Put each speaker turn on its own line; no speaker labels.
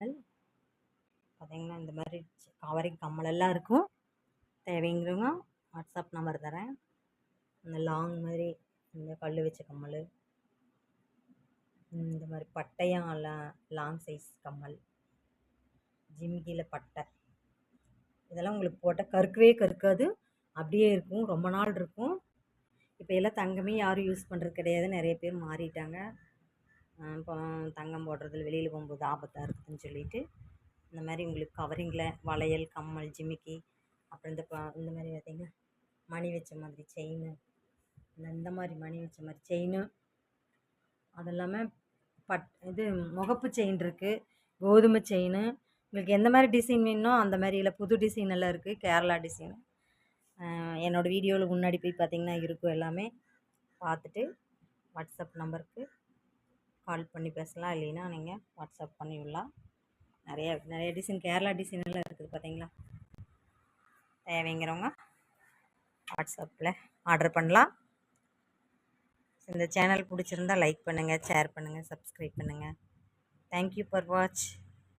பார்த்தீங்கன்னா இந்த மாதிரி கவரிங் கம்மல் எல்லாம் இருக்கும். தேவைங்கிறவங்க வாட்ஸ்அப் நம்பர் தரேன். இந்த லாங் மாதிரி இந்த கல் வச்ச கம்மல், இந்த மாதிரி பட்டையாக லாங் சைஸ் கம்மல், ஜிமிக்கியில் பட்டை, இதெல்லாம் உங்களுக்கு போட்டால் கருக்கவே கருக்காது, அப்படியே இருக்கும், ரொம்ப நாள் இருக்கும். இப்போ எல்லாம் தங்கமே யாரும் யூஸ் பண்ணுறது கிடையாது, நிறைய பேர் மாறிட்டாங்க. இப்போ தங்கம் போடுறதுல வெளியில் போகும்போது ஆபத்தாக இருக்குதுன்னு சொல்லிட்டு இந்த மாதிரி உங்களுக்கு கவரிங்கில் வளையல், கம்மல், ஜிமிக்கி, அப்புறம் இந்த மாதிரி பார்த்தீங்கன்னா மணி வச்ச மாதிரி செயின், இந்த மாதிரி மணி வச்ச மாதிரி செயின், அது இல்லாமல் இது முகப்பு செயின் இருக்குது, கோதுமை செயின். உங்களுக்கு எந்த மாதிரி டிசைன் வேணுமோ அந்த மாதிரி, இல்லை புது டிசைன் எல்லாம் இருக்குது, கேரளா டிசைன். என்னோடய வீடியோவில் முன்னாடி போய் பார்த்தீங்கன்னா இருக்கும். எல்லாமே பார்த்துட்டு வாட்ஸ்அப் நம்பருக்கு கால் பண்ணி பேசலாம், இல்லைன்னா நீங்கள் வாட்ஸ்அப் பண்ணி விடலாம். நிறைய டிசைன், கேரளா டிசைன் எல்லாம் இருக்குது பார்த்தீங்களா. தேவைங்கிறவங்க வாட்ஸ்அப்பில் ஆர்டர் பண்ணலாம். இந்த சேனல் பிடிச்சிருந்தா லைக் பண்ணுங்கள், ஷேர் பண்ணுங்கள், சப்ஸ்கிரைப் பண்ணுங்கள். Thank you for watch.